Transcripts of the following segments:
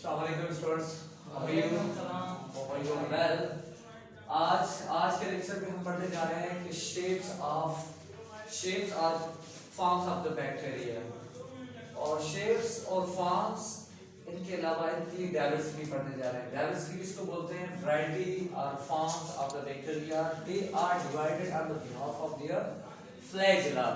Assalamualaikum students, how are you? Hope you are well. आज के lecture में हम पढ़ने जा रहे हैं कि shapes और forms of the bacteria और shapes और forms इनके अलावा इनकी diversity पढ़ने जा रहे हैं. Diversity किसको बोलते हैं? Variety or forms of the bacteria. They are divided on the behalf of their flagella.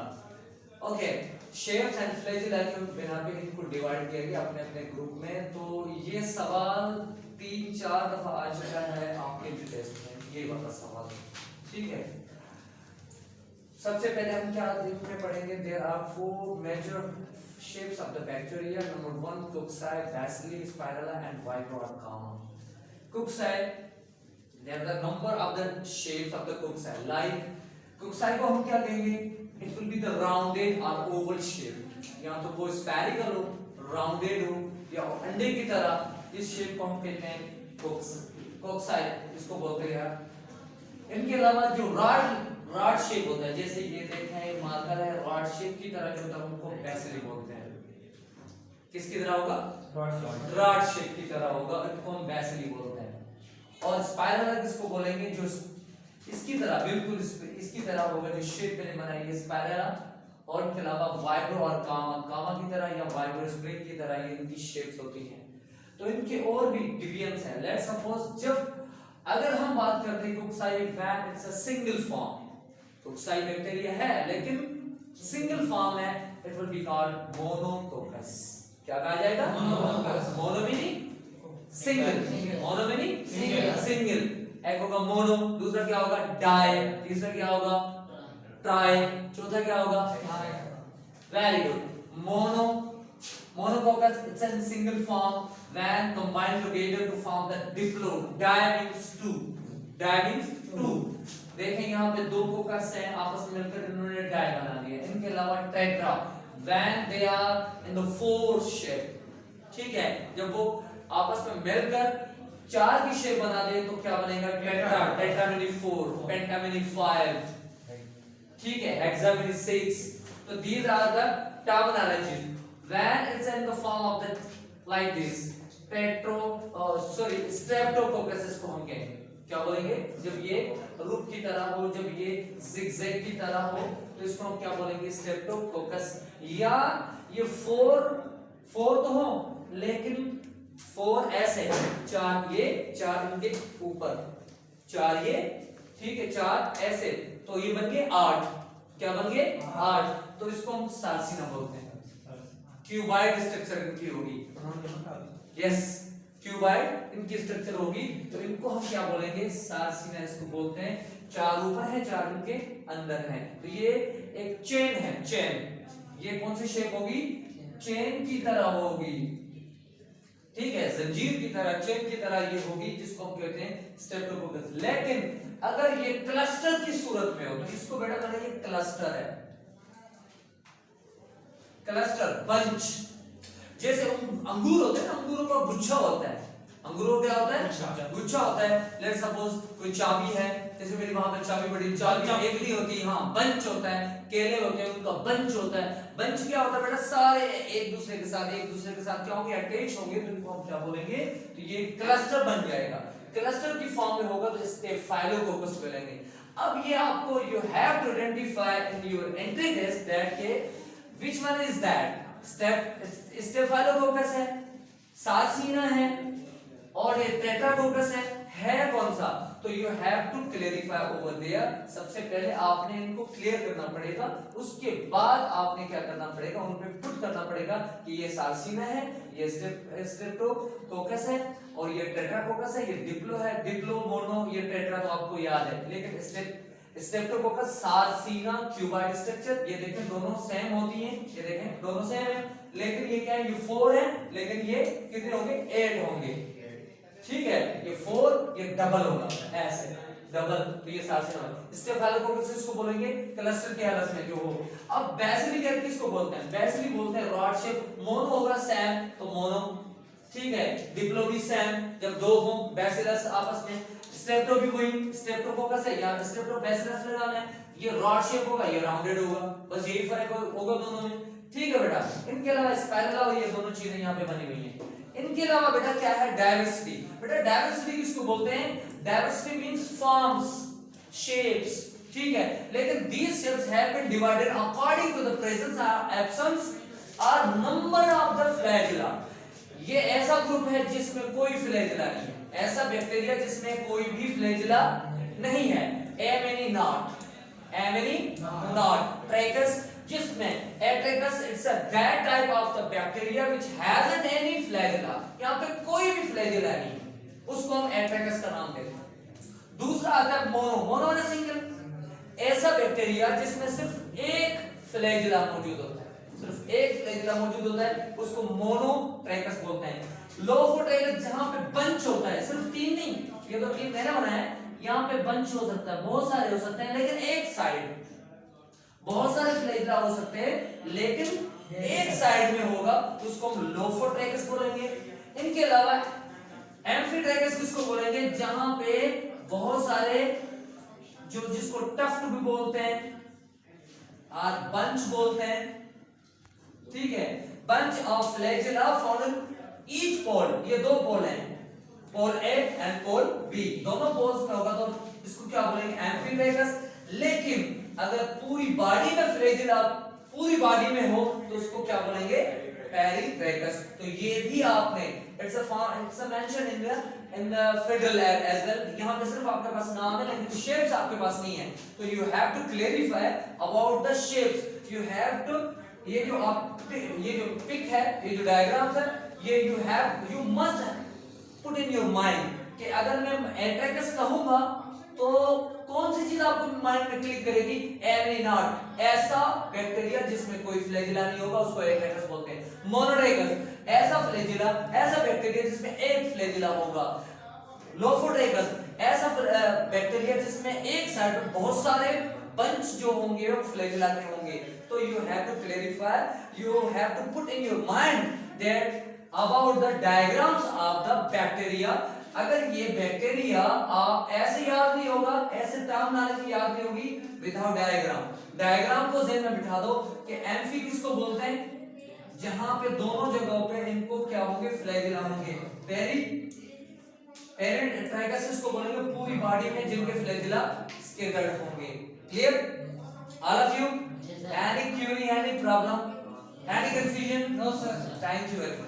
Okay. Shapes and flagella के बिना पे इनको डिवाइड किया गया अपने अपने ग्रुप में. तो ये सवाल 3-4 दफा आ चुका है आपके टेस्ट में, ये वाला सवाल. ठीक है, सबसे पहले हम क्या इसमें पढ़ेंगे. There are 4 major shapes of the bacteria. Number 1 cocci, bacilli, spirilla and vibrio और comma. Cocci, there are the number of the shapes of the cocci. Like cocci को हम क्या कहेंगे? It will be the rounded or oval shape. या तो वो spherical हो, rounded हो, या अंडे की तरह. इस शेप को हम कहते हैं कोक्साई, इसको बोलते हैं. इनके अलावा जो रॉड शेप होता है, जैसे ये देखें मार्कर है, रॉड शेप की तरह जो होता है उनको बैसिली बोलते हैं. किसकी तरह होगा? रॉड शेप की तरह होगा, इनको हम बैसिली बोलते हैं. और स्पाइरल किसको बोलेंगे? जो इसकी तरह, बिल्कुल इसकी तरह होगा, जो शेप मैंने बनाई है स्पाइरला. और इसके अलावा वाइब्रो और कामा की तरह या वाइब्रो स्प्रिंग की तरह ये इनकी शेप्स होती हैं. तो इनके और भी डिवीजन्स हैं. लेट्स सपोज जब अगर हम बात करते हैं cocci one, it's a single form. Cocci bacteria है लेकिन सिंगल फॉर्म है. It will be called monococcus. क्या कहा जाएगा? Monococcus. Mono meaning single, mono meaning single. एक होगा मोनो, दूसरा क्या होगा? डाई, तीसरा क्या होगा? ट्राई, चौथा क्या होगा? Very good. Monococcus, it's a single form when combined together to form the diplo. Di means two. Di means two. देखें यहाँ पे 2 कोकस हैं, आपस में मिलकर इन्होंने डाई बना दिया. इनके अलावा tetra, when they are in the 4 shape. ठीक है, जब वो आपस में मिलकर 4 की शेप बना दे तो क्या बनेगा? टेट्रा. टेट्रा मीनिंग 4, पेंटा मीनिंग 5. ठीक है, हेक्सा मीनिंग 6. तो these are the terminologies when it's in the form of the like this. Streptococcus को हम कहेंगे. क्या बोलेंगे? जब ये रूप की तरह हो, जब ये जिगजैग की तरह हो, तो इसको हम क्या बोलेंगे? स्ट्रेप्टोकोकस. या ये 4 तो हो लेकिन 4 ऐसे, 4 ये, 4 इनके ऊपर, 4 ये, ठीक है, 4 ऐसे, तो ये बन गए 8. क्या बन गए? 8. तो इसको हम सार्सिना बोलते हैं. क्यूबाइड स्ट्रक्चर इनकी होगी. यस, क्यूबाइड इनकी स्ट्रक्चर होगी. तो इनको हम क्या बोलेंगे? सार्सिना इसको बोलते हैं. 4 ऊपर है, 4 इनके अंदर है. तो ये एक चेन है. चेन, ये कौन सी शेप होगी? चेन की तरह होगी. ठीक है, जंजीर की तरह, चेन की तरह ये होगी, जिसको हम कहते हैं स्ट्रेप्टोकोकस. लेकिन अगर ये क्लस्टर की सूरत में हो तो इसको बेटा कहते हैं क्लस्टर है. Cluster, bunch. जैसे अंगूर होते हैं ना, अंगूरों का गुच्छा होता है. अंगूरों क्या होता है? गुच्छा होता है. लेट्स सपोज कोई चाबी है, जैसे मेरी वहां पे चाबी बड़ी, चाबी एक नहीं होती. हाँ, बंच होता है. केले होते हैं, उनका बंच होता है. बंच क्या होता है बेटा? सारे एक दूसरे के साथ क्या होंगे? अटैच होंगे. तो इनको हम क्या बोलेंगे? तो ये क्लस्टर बन जाएगा. क्लस्टर की फॉर्म में होगा तो स्टेफाइलोकोकस बोलेंगे. अब ये आपको you have to identify in your entry test that के which one is that. Staphylococcus है, सार्सिना है और ये टेट्राकोकस है कौन सा? तो you have to clarify over there. सबसे पहले आपने इनको क्लियर करना पड़ेगा. उसके बाद आपने क्या करना पड़ेगा? उन पे पुट करना पड़ेगा कि ये सार्सिना है, ये स्ट्रेप्टोकोकस है और ये टेट्राकोकस है, ये डिप्लो है. डिप्लो, मोनो, ये टेट्रा तो आपको याद है. लेकिन स्ट्रेप्टोकोकस, सार्सिना, क्यूबाइड स्ट्रक्चर, ये देखें दोनों सेम होती हैं. ये देखें दोनों सेम है. लेकिन ये क्या है? ये 4 है, लेकिन ये कितने होंगे? 8 होंगे. ठीक है, ये 4, ये डबल होगा, ऐसे डबल. तो ये सार्सिना. स्टेफाइलोकोकस इसको बोलेंगे क्लस्टर की हालत में जो हो. अब बैसिली किसको बोलते हैं? बैसिली बोलते हैं रॉड शेप. मोनो होगा सैम, तो मोनो. ठीक है, डिप्लो भी सैम, जब 2 हो बैसिलस आपस में. स्ट्रेप्टो भी वही, स्ट्रेप्टोकोकस है या स्ट्रेप्टो बैसिलस लगाना है. ये रॉड शेप होगा, ये राउंडेड होगा. बस यही फर्क होगा दोनों में. ठीक है बेटा. इनके अलावा स्पाइरला और ये दोनों चीजें यहाँ पे बनी हुई हैं. इनके इनके अलावा बेटा क्या है, डाइवर्सिटी। बेटा डाइवर्सिटी किसको बोलते हैं, डाइवर्सिटी मींस फॉर्म्स, शेप्स, ठीक है। लेकिन these shapes have been divided according to the presence or absence or number of the flagella। ये ऐसा ग्रुप है जिसमें कोई फ्लैजिला नहीं है, ऐसा बैक्टीरिया जिसमें कोई भी फ्लैजिला नहीं है। एमनी नॉट ट्रैकस, जिसमें atrichous it's a that type of the bacteria which hasn't any flagella, यहां पे कोई भी फ्लैजिला नहीं है, उसको हम एट्रैकस का नाम देते हैं। दूसरा आता है मोनो, मोनो माने सिंगल, ऐसा बैक्टीरिया जिसमें सिर्फ एक फ्लैजिला मौजूद होता है, सिर्फ एक फ्लैजिला मौजूद होता है, उसको मोनोट्रैकस बोलते हैं। लोफोट्रैकस जहां पे बंच होता है, सिर्फ तीन नहीं, ये तो तीन मैंने बनाया है, यहाँ पे बंच हो सकता है, बहुत सारे हो सकते हैं, लेकिन एक साइड, बहुत सारे फ्लैजिला हो सकते हैं लेकिन एक साइड में होगा, तो उसको हम लोफोट्रैकस बोलेंगे। इनके अलावा एम्फीट्रैकस किसको बोलेंगे, जहां पे बहुत सारे, जो जिसको टफ्ट भी बोलते हैं और बंच बोलते हैं, ठीक है, bunch of flagella found in each pole, ये दो पोल हैं, pole A and pole B, दोनों पोल्स में होगा, तो इसको क्या बोलेंगे, एम्फीट्रैकस। लेकिन अगर पूरी बॉडी में फ्लैजिला पूरी बॉडी में हो तो उसको क्या बोलेंगे, पेरिट्रैकस। तो ये भी आपने it's a mention in the federal as well, यहां पे सिर्फ आपके पास नाम है लेकिन शेप्स आपके पास नहीं है, तो you have to clarify about the shapes. You have to, ये जो पिक है, ये जो डायग्राम्स है, ये you must put in your mind कि अगर मैं एट्रैकस कहूंगा तो कौन सी चीज आपको माइंड में क्लिक करेगी, एमनी नॉट, ऐसा बैक्टीरिया जिसमें कोई फ्लैजिला नहीं होगा, उसको एट्रैकस बोलते हैं। मोनोट्रैकस, ऐसा फ्लैजिला, ऐसा बैक्टीरिया जिसमें एक फ्लैजिला होगा। लोफोट्रैकस, ऐसा बैक्टीरिया जिसमें एक साइड पे बहुत सारे बंच जो होंगे वो फ्लैजिला के होंगे। तो you have to clarify, you have to put in your mind that about the diagrams of the bacteria. अगर ये बैक्टीरिया आप ऐसे याद नहीं होगा, ऐसे टर्म नॉलेज याद नहीं होगी विदाउट डायग्राम। डायग्राम को ज़हन में बिठा दो कि एम्फी किसको बोलते हैं, जहां पे दोनों जगहों पे इनको क्या होंगे, फ्लैजिला होंगे। पेरिट्रैकस इसको बोलेंगे पूरी बॉडी में जिनके फ्लैजिला स्कैटर्ड होंगे। Clear all of you? Any query, any problem, any confusion? No sir. Thank you very much.